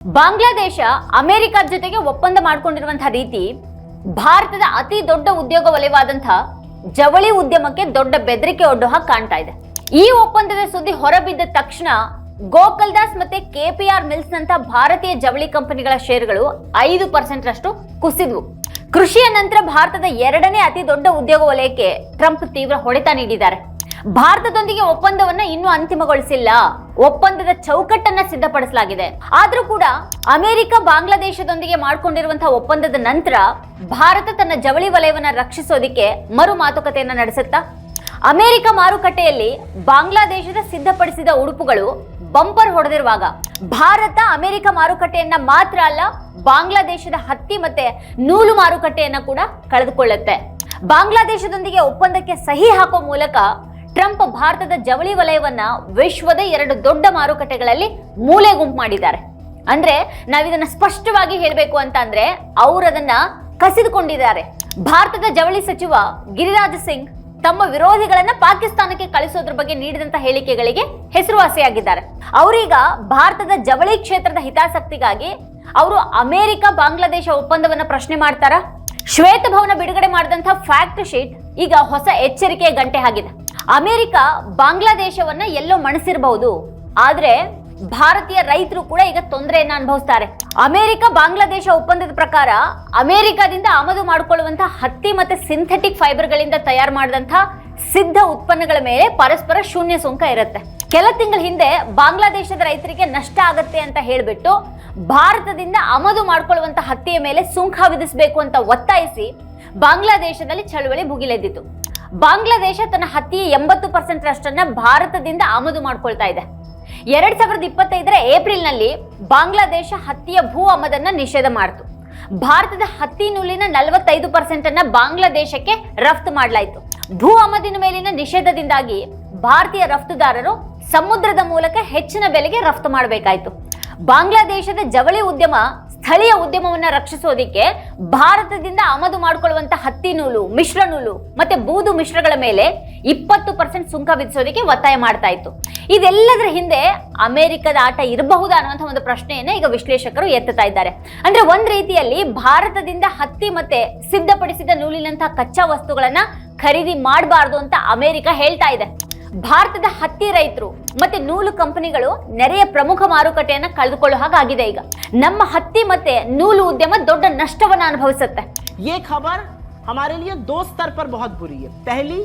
ಬಾಂಗ್ಲಾದೇಶ ಅಮೆರಿಕದ ಜೊತೆಗೆ ಒಪ್ಪಂದ ಮಾಡಿಕೊಂಡಿರುವಂತಹ ರೀತಿ ಭಾರತದ ಅತಿ ದೊಡ್ಡ ಉದ್ಯೋಗ ವಲಯವಾದಂತಹ ಜವಳಿ ಉದ್ಯಮಕ್ಕೆ ದೊಡ್ಡ ಬೆದರಿಕೆ ಒಡ್ಡೋ ಹಾಗೆ ಕಾಣ್ತಾ ಇದೆ. ಈ ಒಪ್ಪಂದದ ಸುದ್ದಿ ಹೊರಬಿದ್ದ ತಕ್ಷಣ ಗೋಕಲ್ದಾಸ್ ಮತ್ತೆ ಕೆಪಿಆರ್ ಮಿಲ್ಸ್ ನಂತ ಭಾರತೀಯ ಜವಳಿ ಕಂಪನಿಗಳ ಷೇರುಗಳು 5% ರಷ್ಟು ಕುಸಿದ್ವು. ಕೃಷಿಯ ನಂತರ ಭಾರತದ ಎರಡನೇ ಅತಿ ದೊಡ್ಡ ಉದ್ಯೋಗ ವಲಯಕ್ಕೆ ಟ್ರಂಪ್ ತೀವ್ರ ಹೊಡೆತ ನೀಡಿದ್ದಾರೆ. ಭಾರತದೊಂದಿಗೆ ಒಪ್ಪಂದವನ್ನ ಇನ್ನೂ ಅಂತಿಮಗೊಳಿಸಿಲ್ಲ, ಒಪ್ಪಂದದ ಚೌಕಟ್ಟನ್ನ ಸಿದ್ಧಪಡಿಸಲಾಗಿದೆ. ಆದ್ರೂ ಕೂಡ ಅಮೆರಿಕ ಬಾಂಗ್ಲಾದೇಶದೊಂದಿಗೆ ಮಾಡಿಕೊಂಡಿರುವಂತಹ ಒಪ್ಪಂದದ ನಂತರ ಭಾರತ ತನ್ನ ಜವಳಿ ವಲಯವನ್ನ ರಕ್ಷಿಸೋದಿಕ್ಕೆ ಮರು ಮಾತುಕತೆಯನ್ನ ನಡೆಸುತ್ತಾ? ಅಮೆರಿಕ ಮಾರುಕಟ್ಟೆಯಲ್ಲಿ ಬಾಂಗ್ಲಾದೇಶದ ಸಿದ್ಧಪಡಿಸಿದ ಉಡುಪುಗಳು ಬಂಪರ್ ಹೊಡೆದಿರುವಾಗ ಭಾರತ ಅಮೆರಿಕ ಮಾರುಕಟ್ಟೆಯನ್ನ ಮಾತ್ರ ಅಲ್ಲ, ಬಾಂಗ್ಲಾದೇಶದ ಹತ್ತಿ ಮತ್ತೆ ನೂಲು ಮಾರುಕಟ್ಟೆಯನ್ನ ಕೂಡ ಕಳೆದುಕೊಳ್ಳುತ್ತೆ. ಬಾಂಗ್ಲಾದೇಶದೊಂದಿಗೆ ಒಪ್ಪಂದಕ್ಕೆ ಸಹಿ ಹಾಕೋ ಮೂಲಕ ಟ್ರಂಪ್ ಭಾರತದ ಜವಳಿ ವಲಯವನ್ನ ವಿಶ್ವದ 2 ದೊಡ್ಡ ಮಾರುಕಟ್ಟೆಗಳಲ್ಲಿ ಮೂಲೆ ಗುಂಪು ಮಾಡಿದ್ದಾರೆ. ಅಂದ್ರೆ ನಾವಿದನ್ನ ಸ್ಪಷ್ಟವಾಗಿ ಹೇಳಬೇಕು ಅಂತ ಅಂದ್ರೆ ಅವರದನ್ನ ಕಸಿದುಕೊಂಡಿದ್ದಾರೆ. ಭಾರತದ ಜವಳಿ ಸಚಿವ ಗಿರಿರಾಜ್ ಸಿಂಗ್ ತಮ್ಮ ವಿರೋಧಿಗಳನ್ನ ಪಾಕಿಸ್ತಾನಕ್ಕೆ ಕಳಿಸೋದ್ರ ಬಗ್ಗೆ ನೀಡಿದಂತ ಹೇಳಿಕೆಗಳಿಗೆ ಹೆಸರುವಾಸಿಯಾಗಿದ್ದಾರೆ. ಅವರೀಗ ಭಾರತದ ಜವಳಿ ಕ್ಷೇತ್ರದ ಹಿತಾಸಕ್ತಿಗಾಗಿ ಅವರು ಅಮೆರಿಕ ಬಾಂಗ್ಲಾದೇಶ ಒಪ್ಪಂದವನ್ನ ಪ್ರಶ್ನೆ ಮಾಡ್ತಾರ? ಶ್ವೇತಭವನ ಬಿಡುಗಡೆ ಮಾಡಿದಂತಹ ಫ್ಯಾಕ್ಟ್ ಶೀಟ್ ಈಗ ಹೊಸ ಎಚ್ಚರಿಕೆಯ ಗಂಟೆ ಆಗಿದೆ. ಅಮೆರಿಕ ಬಾಂಗ್ಲಾದೇಶವನ್ನ ಎಲ್ಲೋ ಮಣಿಸಿರಬಹುದು, ಆದ್ರೆ ಭಾರತೀಯ ರೈತರು ಕೂಡ ಈಗ ತೊಂದರೆಯನ್ನ ಅನುಭವಿಸ್ತಾರೆ. ಅಮೆರಿಕ ಬಾಂಗ್ಲಾದೇಶ ಒಪ್ಪಂದದ ಪ್ರಕಾರ ಅಮೆರಿಕದಿಂದ ಆಮದು ಮಾಡಿಕೊಳ್ಳುವಂತಹ ಹತ್ತಿ ಮತ್ತೆ ಸಿಂಥೆಟಿಕ್ ಫೈಬರ್ಗಳಿಂದ ತಯಾರು ಮಾಡಿದಂತಹ ಸಿದ್ಧ ಉತ್ಪನ್ನಗಳ ಮೇಲೆ ಪರಸ್ಪರ ಶೂನ್ಯ ಸುಂಕ ಇರುತ್ತೆ. ಕೆಲ ತಿಂಗಳ ಹಿಂದೆ ಬಾಂಗ್ಲಾದೇಶದ ರೈತರಿಗೆ ನಷ್ಟ ಆಗತ್ತೆ ಅಂತ ಹೇಳ್ಬಿಟ್ಟು ಭಾರತದಿಂದ ಆಮದು ಮಾಡಿಕೊಳ್ಳುವಂತಹ ಹತ್ತಿಯ ಮೇಲೆ ಸುಂಕ ವಿಧಿಸಬೇಕು ಅಂತ ಒತ್ತಾಯಿಸಿ ಬಾಂಗ್ಲಾದೇಶದಲ್ಲಿ ಚಳವಳಿ ಭುಗಿಲೆದ್ದಿತು. ಬಾಂಗ್ಲಾದೇಶ ತನ್ನ ಹತ್ತಿಯ 80% ರಷ್ಟನ್ನ ಭಾರತದಿಂದ ಆಮದು ಮಾಡ್ಕೊಳ್ತಾ ಇದೆ. 2025ರ ಏಪ್ರಿಲ್ನಲ್ಲಿ ಬಾಂಗ್ಲಾದೇಶ ಹತ್ತಿಯ ಭೂ ಆಮದನ್ನ ನಿಷೇಧ ಮಾಡಿತು. ಭಾರತದ ಹತ್ತಿ ನೂಲಿನ 45% ಅನ್ನ ಬಾಂಗ್ಲಾದೇಶಕ್ಕೆ ರಫ್ತು ಮಾಡಲಾಯಿತು. ಭೂ ಆಮದಿನ ಮೇಲಿನ ನಿಷೇಧದಿಂದಾಗಿ ಭಾರತೀಯ ರಫ್ತುದಾರರು ಸಮುದ್ರದ ಮೂಲಕ ಹೆಚ್ಚಿನ ಬೆಲೆಗೆ ರಫ್ತು ಮಾಡಬೇಕಾಯಿತು. ಬಾಂಗ್ಲಾದೇಶದ ಜವಳಿ ಉದ್ಯಮ ಸ್ಥಳೀಯ ಉದ್ಯಮವನ್ನ ರಕ್ಷಿಸೋದಿಕ್ಕೆ ಭಾರತದಿಂದ ಆಮದು ಮಾಡಿಕೊಳ್ಳುವಂತ ಹತ್ತಿ ನೂಲು, ಮಿಶ್ರ ನೂಲು ಮತ್ತೆ ಬೂದು ಮಿಶ್ರಗಳ ಮೇಲೆ 20% ಸುಂಕ ವಿಧಿಸೋದಕ್ಕೆ ಒತ್ತಾಯ ಮಾಡ್ತಾ ಇತ್ತು. ಇದೆಲ್ಲದರ ಹಿಂದೆ ಅಮೆರಿಕದ ಆಟ ಇರಬಹುದಾ ಅನ್ನುವಂಥ ಒಂದು ಪ್ರಶ್ನೆಯನ್ನ ಈಗ ವಿಶ್ಲೇಷಕರು ಎತ್ತುತ್ತಾ ಇದ್ದಾರೆ. ಅಂದ್ರೆ ಒಂದ್ ರೀತಿಯಲ್ಲಿ ಭಾರತದಿಂದ ಹತ್ತಿ ಮತ್ತೆ ಸಿದ್ಧಪಡಿಸಿದ ನೂಲಿನಂತಹ ಕಚ್ಚಾ ವಸ್ತುಗಳನ್ನ ಖರೀದಿ ಮಾಡಬಾರ್ದು ಅಂತ ಅಮೆರಿಕ ಹೇಳ್ತಾ ಇದೆ. ಭಾರತದ ಹತ್ತಿ ರೈತರು ಮತ್ತೆ ನೂಲು ಕಂಪನಿಗಳು ನೆರೆಯ ಪ್ರಮುಖ ಮಾರುಕಟ್ಟೆಯನ್ನ ಕಳೆದುಕೊಳ್ಳೋ ಹಾಗಾಗಿದೆ. ಈಗ ನಮ್ಮ ಹತ್ತಿ ಮತ್ತೆ ನೂಲು ಉದ್ಯಮ ದೊಡ್ಡ ನಷ್ಟವನ್ನ ಅನುಭವಿಸುತ್ತೆ. ये खबर हमारे लिए 2 स्तर पर बहुत बुरी है. पहली,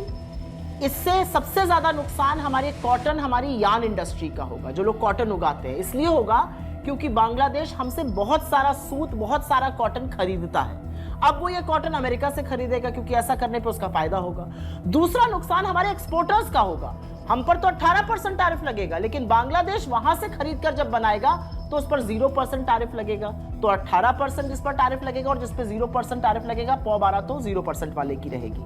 इससे सबसे ज्यादा नुकसान हमारे कॉटन, हमारी यार्न इंडस्ट्री का होगा. जो लोग कॉटन उगाते हैं, इसलिए होगा क्योंकि बांग्लादेश हमसे बहुत सारा सूत, बहुत सारा कॉटन खरीदता है. अब वो ये कॉटन अमेरिका से खरीदेगा क्योंकि ऐसा करने पे उसका फायदा होगा. दूसरा नुकसान हमारे एक्सपोर्टर्स का होगा. हम पर तो 18% टैरिफ लगेगा, लेकिन बांग्लादेश वहां से खरीद कर जब बनाएगा तो उस पर 0% टैरिफ लगेगा. तो 18% जिस पर टैरिफ लगेगा और जिस पे 0% टैरिफ लगेगा, पौ 12 तो 0% वाले की रहेगी.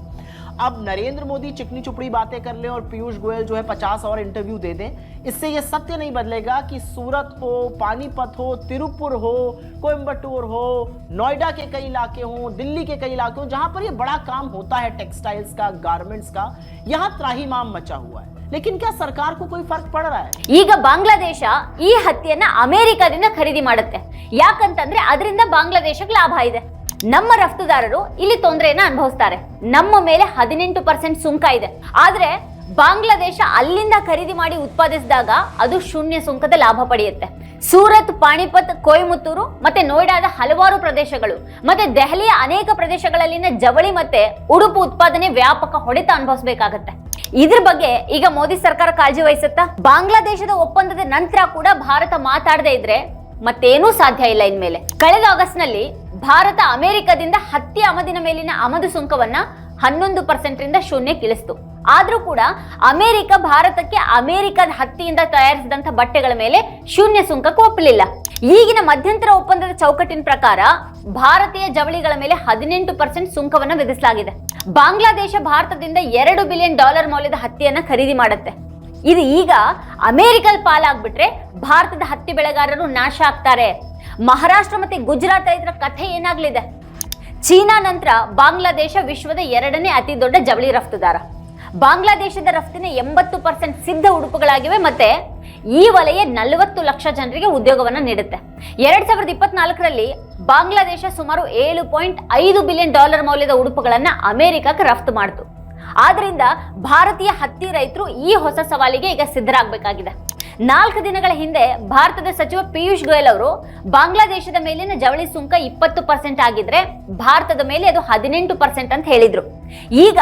अब नरेंद्र मोदी चिकनी चुपड़ी बातें कर ले और पीयूष गोयल जो है 50 और इंटरव्यू दे दें, इससे ये सत्य नहीं बदलेगा कि सूरत हो, पानीपत हो, तिरुपुर हो, कोयम्बटूर हो, नोएडा के कई इलाके हों, दिल्ली के कई इलाके हों, जहां पर ये बड़ा काम होता है टेक्सटाइल्स का, गारमेंट्स का, यहां त्राहिमाम मचा हुआ है. लेकिन क्या सरकार को कोई फर्क पड़ रहा है? ಈಗ ಬಾಂಗ್ಲಾದೇಶ ಈ ಹತ್ತಿಯನ್ನ ಅಮೆರಿಕದಿಂದ ಖರೀದಿ ಮಾಡುತ್ತೆ. ಯಾಕಂತಂದ್ರೆ ಅದರಿಂದ ಬಾಂಗ್ಲಾದೇಶಕ್ಕೆ ಲಾಭ ಇದೆ. ನಮ್ಮ ರಫ್ತುದಾರರು ಇಲ್ಲಿ ತೊಂದರೆಯನ್ನ ಅನುಭವಿಸ್ತಾರೆ. ನಮ್ಮ ಮೇಲೆ 18% ಸುಂಕ ಇದೆ. ಆದ್ರೆ ಬಾಂಗ್ಲಾದೇಶ ಅಲ್ಲಿಂದ ಖರೀದಿ ಮಾಡಿ ಉತ್ಪಾದಿಸಿದಾಗ ಅದು ಶೂನ್ಯ ಸುಂಕದ ಲಾಭ ಪಡೆಯುತ್ತೆ. ಸೂರತ್, ಪಾಣಿಪತ್, ಕೊಯಮತ್ತೂರು ಮತ್ತೆ ನೋಯ್ಡಾದ ಹಲವಾರು ಪ್ರದೇಶಗಳು ಮತ್ತೆ ದೆಹಲಿಯ ಅನೇಕ ಪ್ರದೇಶಗಳಲ್ಲಿನ ಜವಳಿ ಮತ್ತೆ ಉಡುಪು ಉತ್ಪಾದನೆ ವ್ಯಾಪಕ ಹೊಡೆತ ಅನುಭವಿಸಬೇಕಾಗತ್ತೆ. ಇದ್ರ ಬಗ್ಗೆ ಈಗ ಮೋದಿ ಸರ್ಕಾರ ಕಾಳಜಿ ವಹಿಸುತ್ತಾ? ಬಾಂಗ್ಲಾದೇಶದ ಒಪ್ಪಂದದ ನಂತರ ಕೂಡ ಭಾರತ ಮಾತಾಡದೇ ಇದ್ರೆ ಮತ್ತೇನೂ ಸಾಧ್ಯ ಇಲ್ಲ ಇನ್ಮೇಲೆ. ಕಳೆದ ಆಗಸ್ಟ್ ನಲ್ಲಿ ಭಾರತ ಅಮೆರಿಕದಿಂದ ಹತ್ತಿ ಆಮದಿನ ಮೇಲಿನ ಆಮದು ಸುಂಕವನ್ನ 11% ರಿಂದ ಶೂನ್ಯಕ್ಕೆ ಇಳಿಸಿತು. ಆದ್ರೂ ಕೂಡ ಅಮೆರಿಕ ಭಾರತಕ್ಕೆ ಅಮೆರಿಕದ ಹತ್ತಿಯಿಂದ ತಯಾರಿಸಿದಂತ ಬಟ್ಟೆಗಳ ಮೇಲೆ ಶೂನ್ಯ ಸುಂಕಕ್ಕೆ ಒಪ್ಪಲಿಲ್ಲ. ಈಗಿನ ಮಧ್ಯಂತರ ಒಪ್ಪಂದದ ಚೌಕಟ್ಟಿನ ಪ್ರಕಾರ ಭಾರತೀಯ ಜವಳಿಗಳ ಮೇಲೆ 18% ಸುಂಕವನ್ನ ವಿಧಿಸಲಾಗಿದೆ. ಬಾಂಗ್ಲಾದೇಶ ಭಾರತದಿಂದ $2 ಬಿಲಿಯನ್ ಮೌಲ್ಯದ ಹತ್ತಿಯನ್ನ ಖರೀದಿ ಮಾಡುತ್ತೆ. ಇದು ಈಗ ಅಮೆರಿಕದ ಪಾಲಾಗ್ಬಿಟ್ರೆ ಭಾರತದ ಹತ್ತಿ ಬೆಳೆಗಾರರು ನಾಶ ಆಗ್ತಾರೆ. ಮಹಾರಾಷ್ಟ್ರ ಮತ್ತೆ ಗುಜರಾತ್ ರೈತರ ಕಥೆ ಏನಾಗ್ಲಿದೆ? ಚೀನಾ ನಂತರ ಬಾಂಗ್ಲಾದೇಶ ವಿಶ್ವದ 2ನೇ ಅತಿ ದೊಡ್ಡ ಜವಳಿ ರಫ್ತುದಾರ. ಬಾಂಗ್ಲಾದೇಶದ ರಫ್ತಿನ 80% ಸಿದ್ಧ ಉಡುಪುಗಳಾಗಿವೆ. ಮತ್ತೆ ಈ ವಲಯ 40 ಲಕ್ಷ ಜನರಿಗೆ ಉದ್ಯೋಗವನ್ನು ನೀಡುತ್ತೆ. 2024ರಲ್ಲಿ ಬಾಂಗ್ಲಾದೇಶ ಸುಮಾರು $7.5 ಬಿಲಿಯನ್ ಮೌಲ್ಯದ ಉಡುಪುಗಳನ್ನ ಅಮೆರಿಕಕ್ಕೆ ರಫ್ತು ಮಾಡಿತು. ಆದ್ರಿಂದ ಭಾರತೀಯ ಹತ್ತಿ ರೈತರು ಈ ಹೊಸ ಸವಾಲಿಗೆ ಈಗ ಸಿದ್ಧರಾಗಬೇಕಾಗಿದೆ. 4 ದಿನಗಳ ಹಿಂದೆ ಭಾರತದ ಸಚಿವ ಪಿಯೂಷ್ ಗೋಯಲ್ ಅವರು ಬಾಂಗ್ಲಾದೇಶದ ಮೇಲಿನ ಜವಳಿ ಸುಂಕ 20% ಆಗಿದ್ರೆ ಭಾರತದ ಮೇಲೆ ಅದು 18% ಅಂತ ಹೇಳಿದ್ರು. ಈಗ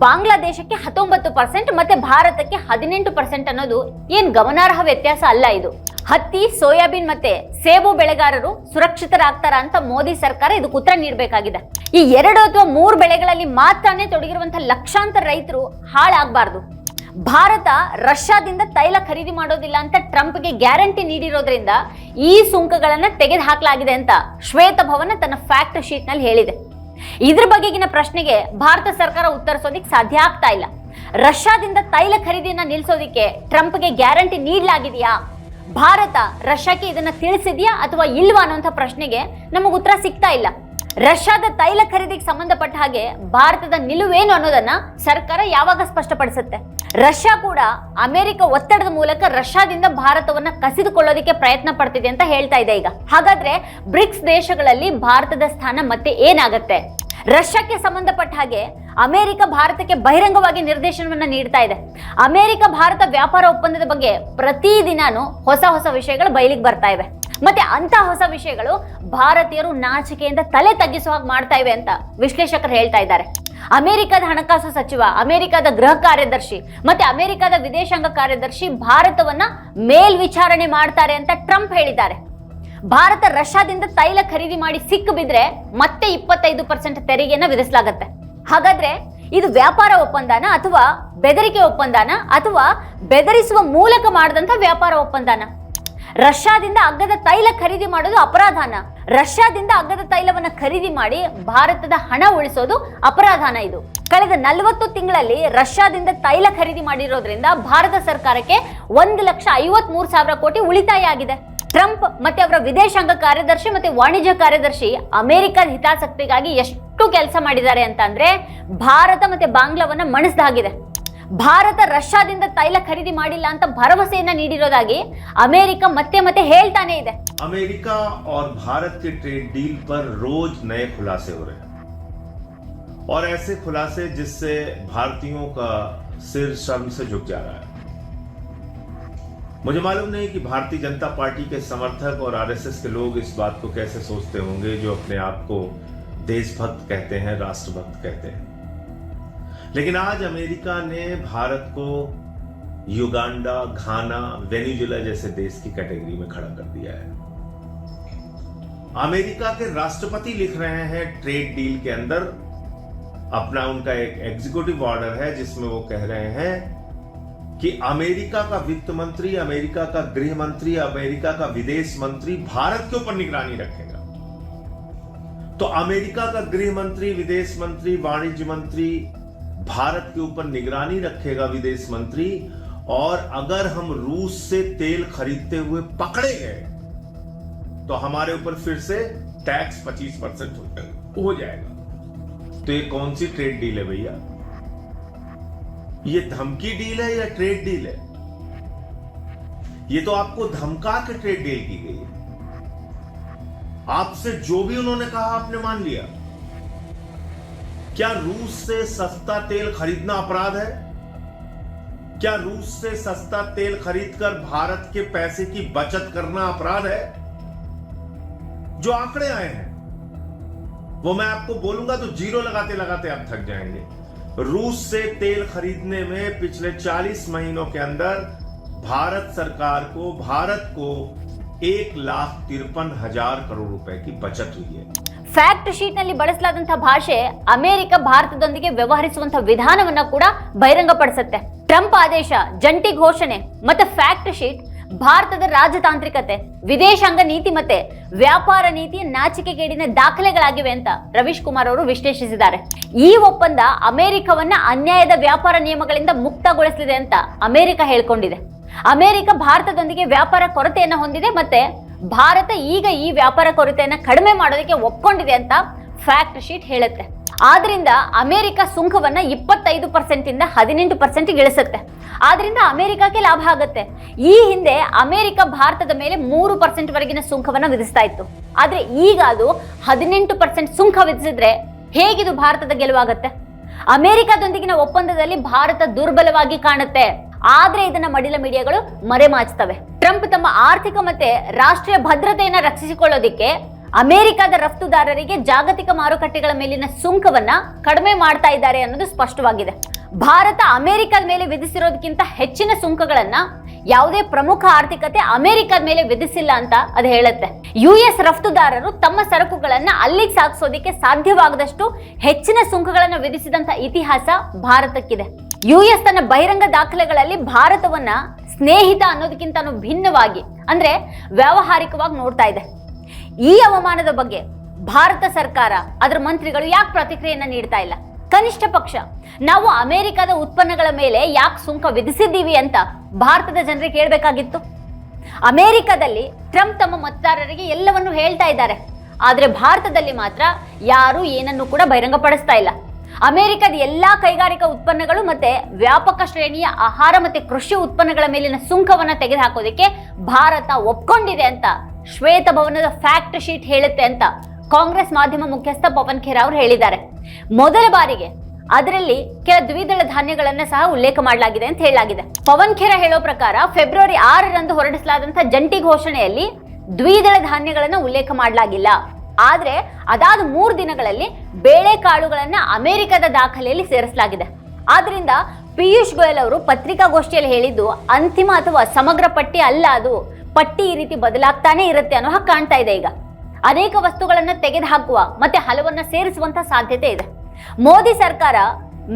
ಬಾಂಗ್ಲಾದೇಶಕ್ಕೆ 19% ಮತ್ತೆ ಭಾರತಕ್ಕೆ 18% ಅನ್ನೋದು ಏನ್ ಗಮನಾರ್ಹ ವ್ಯತ್ಯಾಸ ಅಲ್ಲ. ಇದು ಹತ್ತಿ, ಸೋಯಾಬೀನ್ ಮತ್ತೆ ಸೇಬು ಬೆಳೆಗಾರರು ಸುರಕ್ಷಿತರಾಗ್ತಾರ ಅಂತ ಮೋದಿ ಸರ್ಕಾರ ಇದಕ್ಕೆ ಉತ್ತರ ನೀಡಬೇಕಾಗಿದೆ. ಈ 2 ಅಥವಾ 3 ಬೆಳೆಗಳಲ್ಲಿ ಮಾತ್ರನೇ ತೊಡಗಿರುವಂತಹ ಲಕ್ಷಾಂತರ ರೈತರು ಹಾಳಾಗಬಾರ್ದು. ಭಾರತ ರಷ್ಯಾದಿಂದ ತೈಲ ಖರೀದಿ ಮಾಡೋದಿಲ್ಲ ಅಂತ ಟ್ರಂಪ್ಗೆ ಗ್ಯಾರಂಟಿ ನೀಡಿರೋದ್ರಿಂದ ಈ ಸುಂಕಗಳನ್ನ ತೆಗೆದು ಹಾಕಲಾಗಿದೆ ಅಂತ ಶ್ವೇತಭವನ ತನ್ನ ಫ್ಯಾಕ್ಟ್ ಶೀಟ್ ನಲ್ಲಿ ಹೇಳಿದೆ. ಇದ್ರ ಬಗೆಗಿನ ಪ್ರಶ್ನೆಗೆ ಭಾರತ ಸರ್ಕಾರ ಉತ್ತರಿಸೋದಿಕ್ ಸಾಧ್ಯ ಆಗ್ತಾ ಇಲ್ಲ. ರಷ್ಯಾದಿಂದ ತೈಲ ಖರೀದಿಯನ್ನ ನಿಲ್ಲಿಸೋದಿಕ್ಕೆ ಟ್ರಂಪ್ಗೆ ಗ್ಯಾರಂಟಿ ನೀಡಲಾಗಿದೆಯಾ, ಭಾರತ ರಷ್ಯಾಕ್ಕೆ ಇದನ್ನ ತಿಳಿಸಿದ್ಯಾ ಅಥವಾ ಇಲ್ವಾ ಅನ್ನೋಂಥ ಪ್ರಶ್ನೆಗೆ ನಮಗೆ ಉತ್ತರ ಸಿಗ್ತಾ ಇಲ್ಲ. ರಷ್ಯಾದ ತೈಲ ಖರೀದಿಗೆ ಸಂಬಂಧಪಟ್ಟ ಹಾಗೆ ಭಾರತದ ನಿಲುವೇನು ಅನ್ನೋದನ್ನ ಸರ್ಕಾರ ಯಾವಾಗ ಸ್ಪಷ್ಟಪಡಿಸುತ್ತೆ? ರಷ್ಯಾ ಕೂಡ ಅಮೆರಿಕ ಒತ್ತಡದ ಮೂಲಕ ರಷ್ಯಾದಿಂದ ಭಾರತವನ್ನ ಕಸಿದುಕೊಳ್ಳೋದಕ್ಕೆ ಪ್ರಯತ್ನ ಪಡ್ತಿದೆ ಅಂತ ಹೇಳ್ತಾ ಇದೆ ಈಗ. ಹಾಗಾದ್ರೆ ಬ್ರಿಕ್ಸ್ ದೇಶಗಳಲ್ಲಿ ಭಾರತದ ಸ್ಥಾನ ಮತ್ತೆ ಏನಾಗತ್ತೆ? ರಷ್ಯಾಕ್ಕೆ ಸಂಬಂಧಪಟ್ಟ ಹಾಗೆ ಅಮೆರಿಕ ಭಾರತಕ್ಕೆ ಬಹಿರಂಗವಾಗಿ ನಿರ್ದೇಶನವನ್ನ ನೀಡ್ತಾ ಇದೆ. ಅಮೆರಿಕ ಭಾರತ ವ್ಯಾಪಾರ ಒಪ್ಪಂದದ ಬಗ್ಗೆ ಪ್ರತಿದಿನಾನು ಹೊಸ ಹೊಸ ವಿಷಯಗಳು ಬಯಲಿಗೆ ಬರ್ತಾ ಇವೆ. ಮತ್ತೆ ಅಂತ ಹೊಸ ವಿಷಯಗಳು ಭಾರತೀಯರು ನಾಚಿಕೆಯಿಂದ ತಲೆ ತಗ್ಗಿಸುವ ಹಾಗೆ ಮಾಡ್ತಾ ಇವೆ ಅಂತ ವಿಶ್ಲೇಷಕರು ಹೇಳ್ತಾ ಇದ್ದಾರೆ. ಅಮೆರಿಕದ ಹಣಕಾಸು ಸಚಿವ, ಅಮೆರಿಕದ ಗೃಹ ಕಾರ್ಯದರ್ಶಿ ಮತ್ತೆ ಅಮೆರಿಕದ ವಿದೇಶಾಂಗ ಕಾರ್ಯದರ್ಶಿ ಭಾರತವನ್ನ ಮೇಲ್ವಿಚಾರಣೆ ಮಾಡ್ತಾರೆ ಅಂತ ಟ್ರಂಪ್ ಹೇಳಿದ್ದಾರೆ. ಭಾರತ ರಷ್ಯಾದಿಂದ ತೈಲ ಖರೀದಿ ಮಾಡಿ ಸಿಕ್ಕು ಬಿದ್ರೆ ಮತ್ತೆ 25% ತೆರಿಗೆಯನ್ನ ವಿಧಿಸಲಾಗತ್ತೆ. ಹಾಗಾದ್ರೆ ಇದು ವ್ಯಾಪಾರ ಒಪ್ಪಂದನ ಅಥವಾ ಬೆದರಿಕೆ ಒಪ್ಪಂದನ ಅಥವಾ ಬೆದರಿಸುವ ಮೂಲಕ ಮಾಡಿದಂತ ವ್ಯಾಪಾರ ಒಪ್ಪಂದನ? ರಷ್ಯಾದಿಂದ ಅಗ್ಗದ ತೈಲ ಖರೀದಿ ಮಾಡೋದು ಅಪರಾಧನ? ರಷ್ಯಾದಿಂದ ಅಗ್ಗದ ತೈಲವನ್ನ ಖರೀದಿ ಮಾಡಿ ಭಾರತದ ಹಣ ಉಳಿಸೋದು ಅಪರಾಧನ? ಇದು ಕಳೆದ 40 ತಿಂಗಳಲ್ಲಿ ರಷ್ಯಾದಿಂದ ತೈಲ ಖರೀದಿ ಮಾಡಿರೋದ್ರಿಂದ ಭಾರತ ಸರ್ಕಾರಕ್ಕೆ 1,53,000 ಕೋಟಿ ಉಳಿತಾಯ ಆಗಿದೆ. ಟ್ರಂಪ್ ಮತ್ತೆ ಅವರ ವಿದೇಶಾಂಗ ಕಾರ್ಯದರ್ಶಿ ಮತ್ತೆ ವಾಣಿಜ್ಯ ಕಾರ್ಯದರ್ಶಿ ಅಮೆರಿಕದ ಹಿತಾಸಕ್ತಿಗಾಗಿ ಎಷ್ಟು ಕೆಲಸ ಮಾಡಿದ್ದಾರೆ ಅಂತ ಅಂದ್ರೆ ಭಾರತ ಮತ್ತೆ ಬಾಂಗ್ಲಾವನ್ನ ಮಣಿಸ್ದಾಗಿದೆ. ಭಾರತ ರಷ್ಯಾದಿಂದ ತೈಲ ಖರೀದಿ ಮಾಡಿಲ್ಲ ಅಂತ ಭರವಸೆಯನ್ನ ನೀಡಿರೋದಾಗಿ ಅಮೆರಿಕ ಮತ್ತೆ ಮತ್ತೆ ಹೇಳ್ತಾನೆ ಇದೆ. अमेरिका और भारत के ट्रेड डील पर रोज नए खुलासे हो रहे हैं और ऐसे खुलासे जिससे भारतीयों का सिर शर्म से झुक जा रहा है. मुझे मालूम नहीं कि भारतीय जनता पार्टी के समर्थक और आरएसएस के लोग इस बात को कैसे सोचते होंगे, जो अपने आप को देशभक्त कहते हैं, राष्ट्रभक्त कहते हैं. लेकिन आज अमेरिका ने भारत को युगांडा, घाना, वेनेजुएला जैसे देश की कैटेगरी में खड़ा कर दिया है. अमेरिका के राष्ट्रपति लिख रहे हैं ट्रेड डील के अंदर अपना, उनका एक एग्जीक्यूटिव ऑर्डर है जिसमें वो कह रहे हैं कि अमेरिका का वित्त मंत्री, अमेरिका का गृह मंत्री, अमेरिका का विदेश मंत्री भारत के ऊपर निगरानी रखेगा. तो अमेरिका का गृह मंत्री, विदेश मंत्री, वाणिज्य मंत्री भारत के ऊपर निगरानी रखेगा, विदेश मंत्री, और अगर हम रूस से तेल खरीदते हुए पकड़े गए तो हमारे ऊपर फिर से टैक्स 25% हो जाएगा. तो ये कौन सी ट्रेड डील है भैया? ये धमकी डील है या ट्रेड डील है? ये तो आपको धमका के ट्रेड डील की गई है. आपसे जो भी उन्होंने कहा आपने मान लिया. क्या रूस से सस्ता तेल खरीदना अपराध है? क्या रूस से सस्ता तेल खरीदकर भारत के पैसे की बचत करना अपराध है? जो आंकड़े आए हैं वो मैं आपको बोलूंगा तो जीरो लगाते लगाते आप थक जाएंगे. रूस से तेल खरीदने में पिछले 40 महीनों के अंदर भारत सरकार को, भारत को 1,53,000 करोड़ रुपए की बचत हुई है. ಫ್ಯಾಕ್ಟ್ ಶೀಟ್ ನಲ್ಲಿ ಬಳಸಲಾದಂತಹ ಭಾಷೆ ಅಮೆರಿಕ ಭಾರತದೊಂದಿಗೆ ವ್ಯವಹರಿಸುವಂತಹ ವಿಧಾನವನ್ನ ಕೂಡ ಬಹಿರಂಗಪಡಿಸುತ್ತೆ. ಟ್ರಂಪ್ ಆದೇಶ, ಜಂಟಿ ಘೋಷಣೆ ಮತ್ತೆ ಫ್ಯಾಕ್ಟ್ ಶೀಟ್ ಭಾರತದ ರಾಜತಾಂತ್ರಿಕತೆ, ವಿದೇಶಾಂಗ ನೀತಿ ಮತ್ತೆ ವ್ಯಾಪಾರ ನೀತಿಯ ನಾಚಿಕೆಗೇಡಿನ ದಾಖಲೆಗಳಾಗಿವೆ ಅಂತ ರವೀಶ್ ಕುಮಾರ್ ಅವರು ವಿಶ್ಲೇಷಿಸಿದ್ದಾರೆ. ಈ ಒಪ್ಪಂದ ಅಮೆರಿಕವನ್ನ ಅನ್ಯಾಯದ ವ್ಯಾಪಾರ ನಿಯಮಗಳಿಂದ ಮುಕ್ತಗೊಳಿಸಲಿದೆ ಅಂತ ಅಮೆರಿಕ ಹೇಳ್ಕೊಂಡಿದೆ. ಅಮೆರಿಕ ಭಾರತದೊಂದಿಗೆ ವ್ಯಾಪಾರ ಕೊರತೆಯನ್ನು ಹೊಂದಿದೆ ಮತ್ತೆ ಭಾರತ ಈಗ ಈ ವ್ಯಾಪಾರ ಕೊರತೆಯನ್ನು ಕಡಿಮೆ ಮಾಡೋದಕ್ಕೆ ಒಪ್ಕೊಂಡಿದೆ ಅಂತ ಫ್ಯಾಕ್ಟ್ ಶೀಟ್ ಹೇಳುತ್ತೆ. ಆದ್ರಿಂದ ಅಮೆರಿಕ ಸುಂಕವನ್ನ 25% ಇಂದ 18% ಇಳಿಸುತ್ತೆ. ಆದ್ರಿಂದ ಅಮೆರಿಕಕ್ಕೆ ಲಾಭ ಆಗುತ್ತೆ. ಈ ಹಿಂದೆ ಅಮೆರಿಕ ಭಾರತದ ಮೇಲೆ 3% ವರೆಗಿನ ಸುಂಕವನ್ನ ವಿಧಿಸ್ತಾ ಇತ್ತು. ಆದ್ರೆ ಈಗ ಅದು 18% ಸುಂಕ ವಿಧಿಸಿದ್ರೆ ಹೇಗಿದು ಭಾರತದ ಗೆಲುವಾಗತ್ತೆ? ಅಮೆರಿಕದೊಂದಿಗಿನ ಒಪ್ಪಂದದಲ್ಲಿ ಭಾರತ ದುರ್ಬಲವಾಗಿ ಕಾಣುತ್ತೆ. ಆದ್ರೆ ಇದನ್ನ ಮಡಿಲ ಮೀಡಿಯಾಗಳು ಮರೆಮಾಚ್ತವೆ. ಟ್ರಂಪ್ ತಮ್ಮ ಆರ್ಥಿಕ ಮತ್ತೆ ರಾಷ್ಟ್ರೀಯ ಭದ್ರತೆಯನ್ನ ರಕ್ಷಿಸಿಕೊಳ್ಳೋದಿಕ್ಕೆ ಅಮೆರಿಕದ ರಫ್ತುದಾರರಿಗೆ ಜಾಗತಿಕ ಮಾರುಕಟ್ಟೆಗಳ ಮೇಲಿನ ಸುಂಕವನ್ನ ಕಡಿಮೆ ಮಾಡ್ತಾ ಇದ್ದಾರೆ ಅನ್ನೋದು ಸ್ಪಷ್ಟವಾಗಿದೆ. ಭಾರತ ಅಮೆರಿಕದ ಮೇಲೆ ವಿಧಿಸಿರೋದಕ್ಕಿಂತ ಹೆಚ್ಚಿನ ಸುಂಕಗಳನ್ನ ಯಾವುದೇ ಪ್ರಮುಖ ಆರ್ಥಿಕತೆ ಅಮೆರಿಕದ ಮೇಲೆ ವಿಧಿಸಿಲ್ಲ ಅಂತ ಅದು ಹೇಳುತ್ತೆ. US ರಫ್ತುದಾರರು ತಮ್ಮ ಸರಕುಗಳನ್ನ ಅಲ್ಲಿಗೆ ಸಾಗಿಸೋದಿಕ್ಕೆ ಸಾಧ್ಯವಾಗದಷ್ಟು ಹೆಚ್ಚಿನ ಸುಂಕಗಳನ್ನ ವಿಧಿಸಿದಂತ ಇತಿಹಾಸ ಭಾರತಕ್ಕಿದೆ. US ತನ್ನ ಬಹಿರಂಗ ದಾಖಲೆಗಳಲ್ಲಿ ಭಾರತವನ್ನ ಸ್ನೇಹಿತ ಅನ್ನೋದಕ್ಕಿಂತ ಭಿನ್ನವಾಗಿ ಅಂದ್ರೆ ವ್ಯಾವಹಾರಿಕವಾಗಿ ನೋಡ್ತಾ ಇದೆ. ಈ ಅವಮಾನದ ಬಗ್ಗೆ ಭಾರತ ಸರ್ಕಾರ ಅದರ ಮಂತ್ರಿಗಳು ಯಾಕೆ ಪ್ರತಿಕ್ರಿಯೆಯನ್ನ ನೀಡ್ತಾ ಇಲ್ಲ? ಕನಿಷ್ಠ ಪಕ್ಷ ನಾವು ಅಮೆರಿಕದ ಉತ್ಪನ್ನಗಳ ಮೇಲೆ ಯಾಕೆ ಸುಂಕ ವಿಧಿಸಿದ್ದೀವಿ ಅಂತ ಭಾರತದ ಜನರಿಗೆ ಹೇಳ್ಬೇಕಾಗಿತ್ತು. ಅಮೆರಿಕದಲ್ಲಿ ಟ್ರಂಪ್ ತಮ್ಮ ಮತದಾರರಿಗೆ ಎಲ್ಲವನ್ನು ಹೇಳ್ತಾ ಇದ್ದಾರೆ. ಆದ್ರೆ ಭಾರತದಲ್ಲಿ ಮಾತ್ರ ಯಾರು ಏನನ್ನು ಕೂಡ ಬಹಿರಂಗಪಡಿಸ್ತಾ ಇಲ್ಲ. ಅಮೆರಿಕದ ಎಲ್ಲಾ ಕೈಗಾರಿಕಾ ಉತ್ಪನ್ನಗಳು ಮತ್ತೆ ವ್ಯಾಪಕ ಶ್ರೇಣಿಯ ಆಹಾರ ಮತ್ತೆ ಕೃಷಿ ಉತ್ಪನ್ನಗಳ ಮೇಲಿನ ಸುಂಕವನ್ನ ತೆಗೆದುಹಾಕೋದಕ್ಕೆ ಭಾರತ ಒಪ್ಕೊಂಡಿದೆ ಅಂತ ಶ್ವೇತಭವನದ ಫ್ಯಾಕ್ಟ್ ಶೀಟ್ ಹೇಳುತ್ತೆ ಅಂತ ಕಾಂಗ್ರೆಸ್ ಮಾಧ್ಯಮ ಮುಖ್ಯಸ್ಥ ಪವನ್ ಖೇರಾ ಅವರು ಹೇಳಿದ್ದಾರೆ. ಮೊದಲ ಬಾರಿಗೆ ಅದರಲ್ಲಿ ಕೆಲ ದ್ವಿದಳ ಧಾನ್ಯಗಳನ್ನ ಸಹ ಉಲ್ಲೇಖ ಮಾಡಲಾಗಿದೆ ಅಂತ ಹೇಳಲಾಗಿದೆ. ಪವನ್ ಖೇರಾ ಹೇಳೋ ಪ್ರಕಾರ ಫೆಬ್ರವರಿ 6ರಂದು ಹೊರಡಿಸಲಾದಂತಹ ಜಂಟಿ ಘೋಷಣೆಯಲ್ಲಿ ದ್ವಿದಳ ಧಾನ್ಯಗಳನ್ನ ಉಲ್ಲೇಖ ಮಾಡಲಾಗಿಲ್ಲ. ಆದ್ರೆ ಅದಾದ 3 ದಿನಗಳಲ್ಲಿ ಬೇಳೆಕಾಳುಗಳನ್ನ ಅಮೆರಿಕದ ದಾಖಲೆಯಲ್ಲಿ ಸೇರಿಸಲಾಗಿದೆ. ಆದ್ರಿಂದ ಪಿಯೂಷ್ ಗೋಯಲ್ ಅವರು ಪತ್ರಿಕಾಗೋಷ್ಠಿಯಲ್ಲಿ ಹೇಳಿದ್ದು ಅಂತಿಮ ಅಥವಾ ಸಮಗ್ರ ಪಟ್ಟಿ ಅಲ್ಲ, ಅದು ಪಟ್ಟಿ ಈ ರೀತಿ ಬದಲಾಗ್ತಾನೆ ಇರುತ್ತೆ ಅನ್ನೋ ಹಾಗೆ ಕಾಣ್ತಾ ಇದೆ. ಈಗ ಅನೇಕ ವಸ್ತುಗಳನ್ನ ತೆಗೆದುಹಾಕುವ ಮತ್ತೆ ಹಲವನ್ನ ಸೇರಿಸುವಂತ ಸಾಧ್ಯತೆ ಇದೆ. ಮೋದಿ ಸರ್ಕಾರ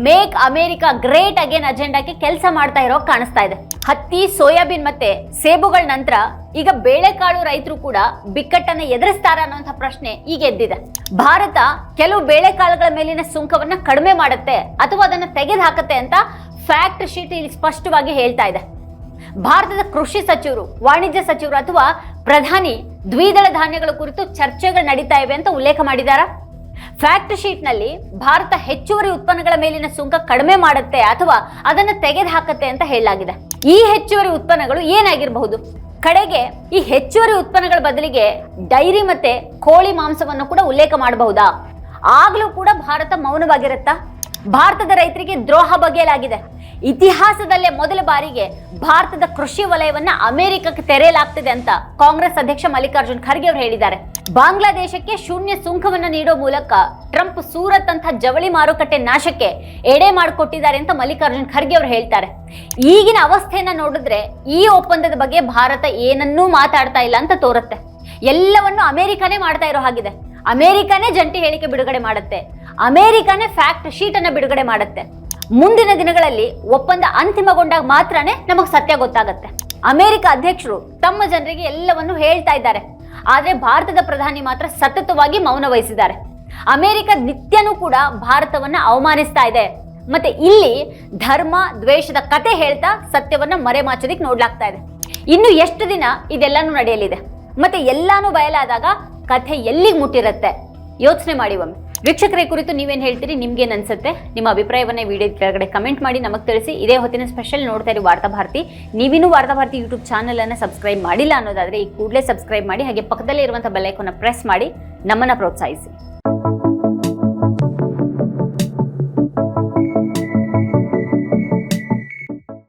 ಮೇಕ್ ಅಮೆರಿಕಾ ಗ್ರೇಟ್ ಅಗೇನ್ ಅಜೆಂಡಾಕ್ಕೆ ಕೆಲಸ ಮಾಡ್ತಾ ಇರೋ ಕಾಣಿಸ್ತಾ ಇದೆ. ಹತ್ತಿ, ಸೋಯಾಬೀನ್ ಮತ್ತೆ ಸೇಬುಗಳ ನಂತರ ಈಗ ಬೇಳೆಕಾಳು ರೈತರು ಕೂಡ ಬಿಕ್ಕಟ್ಟನ್ನ ಎದುರಿಸ್ತಾರ ಅನ್ನೋಂಥ ಪ್ರಶ್ನೆ ಈಗ ಎದ್ದಿದೆ. ಭಾರತ ಕೆಲವು ಬೇಳೆಕಾಳುಗಳ ಮೇಲಿನ ಸುಂಕವನ್ನ ಕಡಿಮೆ ಮಾಡುತ್ತೆ ಅಥವಾ ಅದನ್ನ ತೆಗೆದುಹಾಕತ್ತೆ ಅಂತ ಫ್ಯಾಕ್ಟ್ ಶೀಟ್ ಇಲ್ಲಿ ಸ್ಪಷ್ಟವಾಗಿ ಹೇಳ್ತಾ ಇದೆ. ಭಾರತದ ಕೃಷಿ ಸಚಿವರು, ವಾಣಿಜ್ಯ ಸಚಿವರು ಅಥವಾ ಪ್ರಧಾನಿ ದ್ವಿದಳ ಧಾನ್ಯಗಳ ಕುರಿತು ಚರ್ಚೆಗಳು ನಡೀತಾ ಇವೆ ಅಂತ ಉಲ್ಲೇಖ ಮಾಡಿದಾರ? ಫ್ಯಾಕ್ಟ್ ಶೀಟ್ ನಲ್ಲಿ ಭಾರತ ಹೆಚ್ಚುವರಿ ಉತ್ಪನ್ನಗಳ ಮೇಲಿನ ಸುಂಕ ಕಡಿಮೆ ಮಾಡುತ್ತೆ ಅಥವಾ ಅದನ್ನು ತೆಗೆದುಹಾಕತ್ತೆ ಅಂತ ಹೇಳಲಾಗಿದೆ. ಈ ಹೆಚ್ಚುವರಿ ಉತ್ಪನ್ನಗಳು ಏನಾಗಿರಬಹುದು? ಕಡೆಗೆ ಈ ಹೆಚ್ಚುವರಿ ಉತ್ಪನ್ನಗಳ ಬದಲಿಗೆ ಡೈರಿ ಮತ್ತೆ ಕೋಳಿ ಮಾಂಸವನ್ನು ಕೂಡ ಉಲ್ಲೇಖ ಮಾಡಬಹುದಾ? ಆಗ್ಲೂ ಕೂಡ ಭಾರತ ಮೌನವಾಗಿರುತ್ತಾ? ಭಾರತದ ರೈತರಿಗೆ ದ್ರೋಹ ಬಗೆಯಲಾಗಿದೆ. ಇತಿಹಾಸದಲ್ಲೇ ಮೊದಲ ಬಾರಿಗೆ ಭಾರತದ ಕೃಷಿ ವಲಯವನ್ನ ಅಮೆರಿಕಕ್ಕೆ ತೆರೆಯಲಾಗ್ತಿದೆ ಅಂತ ಕಾಂಗ್ರೆಸ್ ಅಧ್ಯಕ್ಷ ಮಲ್ಲಿಕಾರ್ಜುನ್ ಖರ್ಗೆ ಅವರು ಹೇಳಿದ್ದಾರೆ. ಬಾಂಗ್ಲಾದೇಶಕ್ಕೆ ಶೂನ್ಯ ಸುಂಕವನ್ನ ನೀಡೋ ಮೂಲಕ ಟ್ರಂಪ್ ಸೂರತ್ ಅಂತ ಜವಳಿ ಮಾರುಕಟ್ಟೆ ನಾಶಕ್ಕೆ ಎಡೆ ಮಾಡಿಕೊಟ್ಟಿದ್ದಾರೆ ಅಂತ ಮಲ್ಲಿಕಾರ್ಜುನ್ ಖರ್ಗೆ ಅವರು ಹೇಳ್ತಾರೆ. ಈಗಿನ ಅವಸ್ಥೆಯನ್ನ ನೋಡಿದ್ರೆ ಈ ಒಪ್ಪಂದದ ಬಗ್ಗೆ ಭಾರತ ಏನನ್ನೂ ಮಾತಾಡ್ತಾ ಇಲ್ಲ ಅಂತ ತೋರುತ್ತೆ. ಎಲ್ಲವನ್ನು ಅಮೆರಿಕನೇ ಮಾಡ್ತಾ ಇರೋ ಹಾಗಿದೆ. ಅಮೆರಿಕನೇ ಜಂಟಿ ಹೇಳಿಕೆ ಬಿಡುಗಡೆ ಮಾಡುತ್ತೆ, ಅಮೆರಿಕನೇ ಫ್ಯಾಕ್ಟ್ ಶೀಟ್ ಅನ್ನ ಬಿಡುಗಡೆ ಮಾಡುತ್ತೆ. ಮುಂದಿನ ದಿನಗಳಲ್ಲಿ ಒಪ್ಪಂದ ಅಂತಿಮಗೊಂಡಾಗ ಮಾತ್ರನೇ ನಮಗೆ ಸತ್ಯ ಗೊತ್ತಾಗತ್ತೆ. ಅಮೆರಿಕ ಅಧ್ಯಕ್ಷರು ತಮ್ಮ ಜನರಿಗೆ ಎಲ್ಲವನ್ನು ಹೇಳ್ತಾ ಇದ್ದಾರೆ, ಆದ್ರೆ ಭಾರತದ ಪ್ರಧಾನಿ ಮಾತ್ರ ಸತತವಾಗಿ ಮೌನ ವಹಿಸಿದ್ದಾರೆ. ಅಮೆರಿಕ ನಿತ್ಯನೂ ಕೂಡ ಭಾರತವನ್ನ ಅವಮಾನಿಸ್ತಾ ಇದೆ. ಮತ್ತೆ ಇಲ್ಲಿ ಧರ್ಮ ದ್ವೇಷದ ಕತೆ ಹೇಳ್ತಾ ಸತ್ಯವನ್ನ ಮರೆಮಾಚೋದಿಕ್ ನೋಡ್ಲಾಗ್ತಾ ಇದೆ. ಇನ್ನು ಎಷ್ಟು ದಿನ ಇದೆಲ್ಲಾನು ನಡೆಯಲಿದೆ? ಮತ್ತೆ ಎಲ್ಲಾನು ಬಯಲಾದಾಗ ಕಥೆ ಎಲ್ಲಿಗೆ ಮುಟ್ಟಿರುತ್ತೆ? ಯೋಚನೆ ಮಾಡಿ ಒಮ್ಮೆ. ವೀಕ್ಷಕರ ಕುರಿತು ನೀವೇನು ಹೇಳ್ತೀರಿ? ನಿಮ್ಗೇನು ಅನ್ಸುತ್ತೆ? ನಿಮ್ಮ ಅಭಿಪ್ರಾಯವನ್ನ ವಿಡಿಯೋ ಕೆಳಗಡೆ ಕಮೆಂಟ್ ಮಾಡಿ ನಮಗೆ ತಿಳಿಸಿ. ಇದೇ ಹೊತ್ತಿನ ಸ್ಪೆಷಲ್ ನೋಡ್ತಾ ಇರಿ ವಾರ್ತಾ ಭಾರತಿ. ನೀವಿನ್ನೂ ವಾರ್ತಾ ಭಾರತಿ ಯೂಟ್ಯೂಬ್ ಚಾನಲ್ ಅನ್ನ ಸಬ್ಸ್ಕ್ರೈಬ್ ಮಾಡಿಲ್ಲ ಅನ್ನೋದಾದ್ರೆ ಈ ಕೂಡಲೇ ಸಬ್ಸ್ಕ್ರೈಬ್ ಮಾಡಿ, ಹಾಗೆ ಪಕ್ಕದಲ್ಲೇ ಇರುವಂತಹ ಬೆಲ್ ಐಕಾನ್ ಪ್ರೆಸ್ ಮಾಡಿ ನಮ್ಮನ್ನ ಪ್ರೋತ್ಸಾಹಿಸಿ.